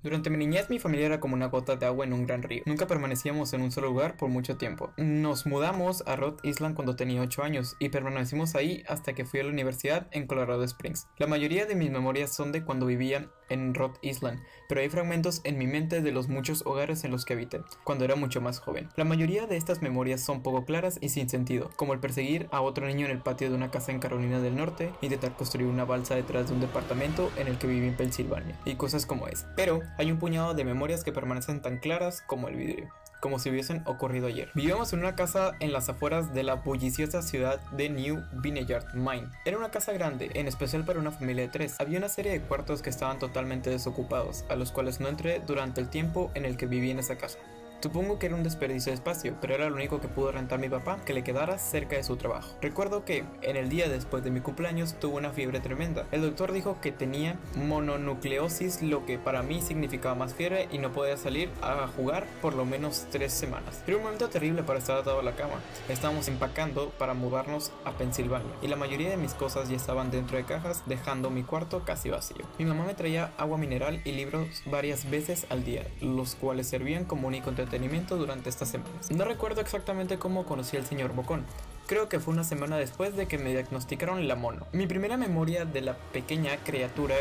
Durante mi niñez mi familia era como una gota de agua en un gran río. Nunca permanecíamos en un solo lugar por mucho tiempo. Nos mudamos a Rhode Island cuando tenía 8 años y permanecimos ahí hasta que fui a la universidad en Colorado Springs. La mayoría de mis memorias son de cuando vivía en Rhode Island, pero hay fragmentos en mi mente de los muchos hogares en los que habité, cuando era mucho más joven. La mayoría de estas memorias son poco claras y sin sentido, como el perseguir a otro niño en el patio de una casa en Carolina del Norte, intentar construir una balsa detrás de un departamento en el que viví en Pensilvania, y cosas como esa. Pero hay un puñado de memorias que permanecen tan claras como el vidrio, como si hubiesen ocurrido ayer. Vivíamos en una casa en las afueras de la bulliciosa ciudad de New Vineyard, Maine. Era una casa grande, en especial para una familia de 3. Había una serie de cuartos que estaban totalmente desocupados, a los cuales no entré durante el tiempo en el que viví en esa casa. Supongo que era un desperdicio de espacio, pero era lo único que pudo rentar mi papá que le quedara cerca de su trabajo. Recuerdo que, en el día después de mi cumpleaños, tuvo una fiebre tremenda. El doctor dijo que tenía mononucleosis, lo que para mí significaba más fiebre y no podía salir a jugar por lo menos 3 semanas. Era un momento terrible para estar atado a la cama. Estábamos empacando para mudarnos a Pensilvania y la mayoría de mis cosas ya estaban dentro de cajas, dejando mi cuarto casi vacío. Mi mamá me traía agua mineral y libros varias veces al día, los cuales servían como único entretenimiento durante estas semanas. No recuerdo exactamente cómo conocí al señor Bocón. Creo que fue una semana después de que me diagnosticaron la mono. Mi primera memoria de la pequeña criatura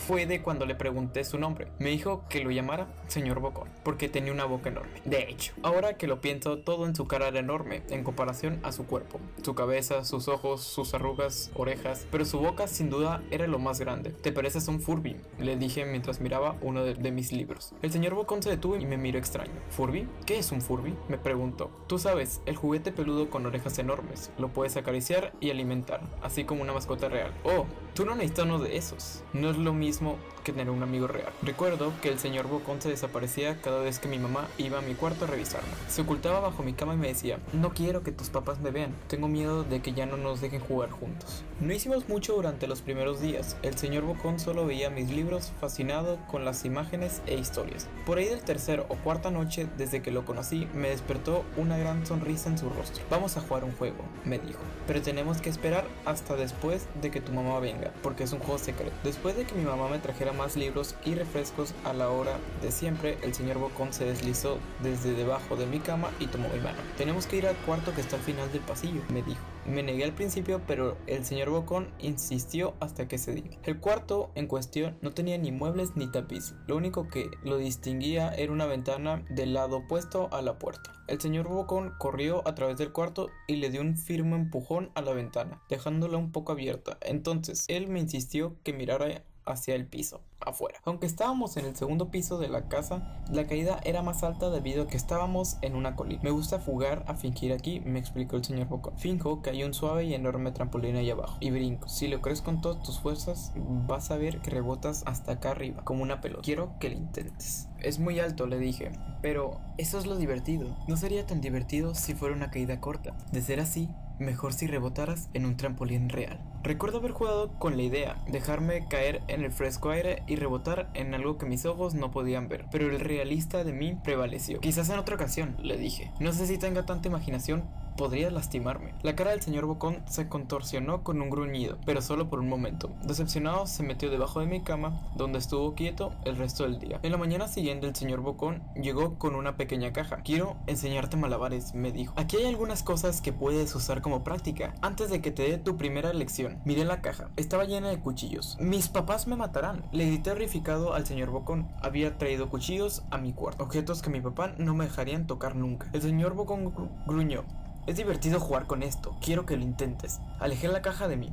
fue de cuando le pregunté su nombre. Me dijo que lo llamara señor Bocón, porque tenía una boca enorme. De hecho, ahora que lo pienso, todo en su cara era enorme en comparación a su cuerpo. Su cabeza, sus ojos, sus arrugas, orejas, pero su boca sin duda era lo más grande. Te pareces a un Furby, le dije mientras miraba uno de mis libros. El señor Bocón se detuvo y me miró extraño. ¿Furby? ¿Qué es un Furby?, me preguntó. Tú sabes, el juguete peludo con orejas enormes. Lo puedes acariciar y alimentar, así como una mascota real. Oh, tú no necesitas uno de esos. No es lo mismo que tener un amigo real. Recuerdo que el señor Bocón se desaparecía cada vez que mi mamá iba a mi cuarto a revisarme. Se ocultaba bajo mi cama y me decía: no quiero que tus papás me vean, tengo miedo de que ya no nos dejen jugar juntos. No hicimos mucho durante los primeros días. El señor Bocón solo veía mis libros, fascinado con las imágenes e historias. Por ahí del tercer o cuarta noche desde que lo conocí, me despertó una gran sonrisa en su rostro. Vamos a jugar un juego, me dijo, pero tenemos que esperar hasta después de que tu mamá venga, porque es un juego secreto. Después de que mi mamá me trajera más libros y refrescos a la hora de siempre, el señor Bocón se deslizó desde debajo de mi cama y tomó mi mano. Tenemos que ir al cuarto que está al final del pasillo, me dijo. Me negué al principio, pero el señor Bocón insistió hasta que cedí. El cuarto en cuestión no tenía ni muebles ni tapiz. Lo único que lo distinguía era una ventana del lado opuesto a la puerta. El señor Bocón corrió a través del cuarto y le dio un firme empujón a la ventana, dejándola un poco abierta. Entonces él me insistió que mirara hacia el piso, afuera. Aunque estábamos en el segundo piso de la casa, la caída era más alta debido a que estábamos en una colina. Me gusta jugar a fingir aquí, me explicó el señor Bocón. Finjo que hay un suave y enorme trampolín ahí abajo y brinco. Si lo crees con todas tus fuerzas, vas a ver que rebotas hasta acá arriba, como una pelota. Quiero que lo intentes. Es muy alto, le dije, pero eso es lo divertido. No sería tan divertido si fuera una caída corta. De ser así, mejor si rebotaras en un trampolín real. Recuerdo haber jugado con la idea, dejarme caer en el fresco aire y rebotar en algo que mis ojos no podían ver, pero el realista de mí prevaleció. Quizás en otra ocasión, le dije. No sé si tenga tanta imaginación, podría lastimarme. La cara del señor Bocón se contorsionó con un gruñido, pero solo por un momento. Decepcionado, se metió debajo de mi cama, donde estuvo quieto el resto del día. En la mañana siguiente, el señor Bocón llegó con una pequeña caja. Quiero enseñarte malabares, me dijo. Aquí hay algunas cosas que puedes usar como práctica antes de que te dé tu primera lección. Miré la caja, estaba llena de cuchillos. Mis papás me matarán, le grité horrificado al señor Bocón. Había traído cuchillos a mi cuarto, objetos que mi papá no me dejarían tocar nunca. El señor Bocón gruñó: es divertido jugar con esto, quiero que lo intentes. Alejé la caja de mí.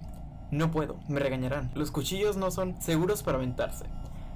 No puedo, me regañarán. Los cuchillos no son seguros para aventarse.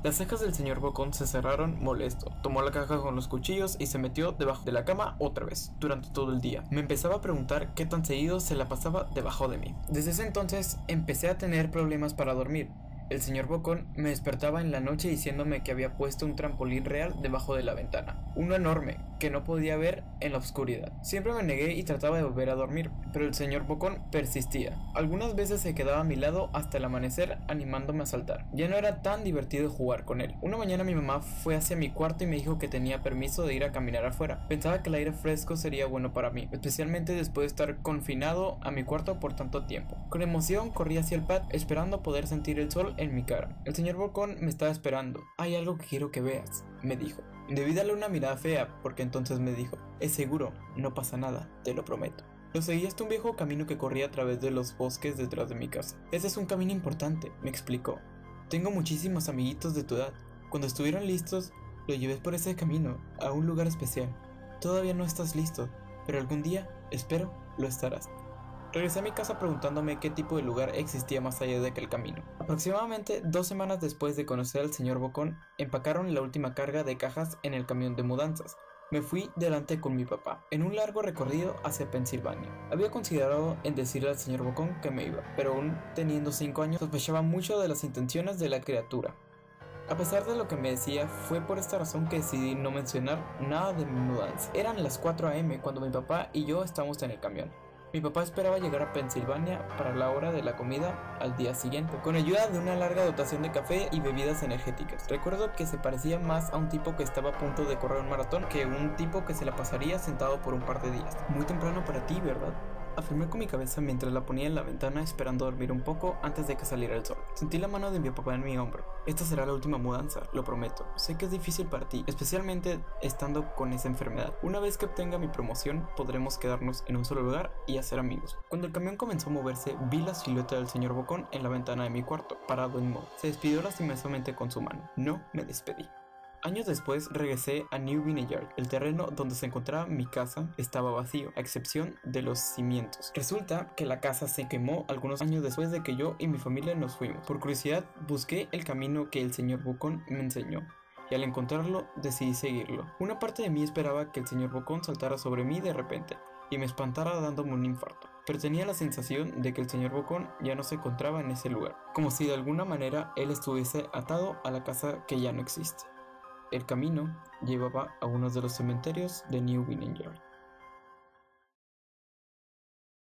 Las cejas del señor Bocón se cerraron molesto. Tomó la caja con los cuchillos y se metió debajo de la cama otra vez, durante todo el día. Me empezaba a preguntar qué tan seguido se la pasaba debajo de mí. Desde ese entonces empecé a tener problemas para dormir. El señor Bocón me despertaba en la noche diciéndome que había puesto un trampolín real debajo de la ventana. Uno enorme, que no podía ver en la oscuridad. Siempre me negué y trataba de volver a dormir, pero el señor Bocón persistía. Algunas veces se quedaba a mi lado hasta el amanecer animándome a saltar. Ya no era tan divertido jugar con él. Una mañana mi mamá fue hacia mi cuarto y me dijo que tenía permiso de ir a caminar afuera. Pensaba que el aire fresco sería bueno para mí, especialmente después de estar confinado a mi cuarto por tanto tiempo. Con emoción corrí hacia el patio esperando poder sentir el sol en mi cara. El señor Bocón me estaba esperando. Hay algo que quiero que veas, me dijo. Debí darle una mirada fea, porque entonces me dijo: es seguro, no pasa nada, te lo prometo. Lo seguí hasta un viejo camino que corría a través de los bosques detrás de mi casa. Ese es un camino importante, me explicó. Tengo muchísimos amiguitos de tu edad. Cuando estuvieron listos, lo llevé por ese camino, a un lugar especial. Todavía no estás listo, pero algún día, espero, lo estarás. Regresé a mi casa preguntándome qué tipo de lugar existía más allá de aquel camino. Aproximadamente 2 semanas después de conocer al señor Bocón, empacaron la última carga de cajas en el camión de mudanzas. Me fui delante con mi papá, en un largo recorrido hacia Pensilvania. Había considerado en decirle al señor Bocón que me iba, pero aún teniendo 5 años sospechaba mucho de las intenciones de la criatura. A pesar de lo que me decía, fue por esta razón que decidí no mencionar nada de mi mudanza. Eran las 4 a.m. cuando mi papá y yo estábamos en el camión. Mi papá esperaba llegar a Pensilvania para la hora de la comida al día siguiente, con ayuda de una larga dotación de café y bebidas energéticas. Recuerdo que se parecía más a un tipo que estaba a punto de correr un maratón que un tipo que se la pasaría sentado por un par de días. Muy temprano para ti, ¿verdad?, afirmé con mi cabeza mientras la ponía en la ventana esperando dormir un poco antes de que saliera el sol. Sentí la mano de mi papá en mi hombro. Esta será la última mudanza, lo prometo. Sé que es difícil para ti, especialmente estando con esa enfermedad. Una vez que obtenga mi promoción, podremos quedarnos en un solo lugar y hacer amigos. Cuando el camión comenzó a moverse, vi la silueta del señor Bocón en la ventana de mi cuarto, parado inmóvil. Se despidió lastimosamente con su mano. No me despedí. Años después regresé a New Vineyard. El terreno donde se encontraba mi casa estaba vacío, a excepción de los cimientos. Resulta que la casa se quemó algunos años después de que yo y mi familia nos fuimos. Por curiosidad, busqué el camino que el señor Bocón me enseñó, y al encontrarlo decidí seguirlo. Una parte de mí esperaba que el señor Bocón saltara sobre mí de repente y me espantara dándome un infarto, pero tenía la sensación de que el señor Bocón ya no se encontraba en ese lugar, como si de alguna manera él estuviese atado a la casa que ya no existe. El camino llevaba a uno de los cementerios de New Vineyard.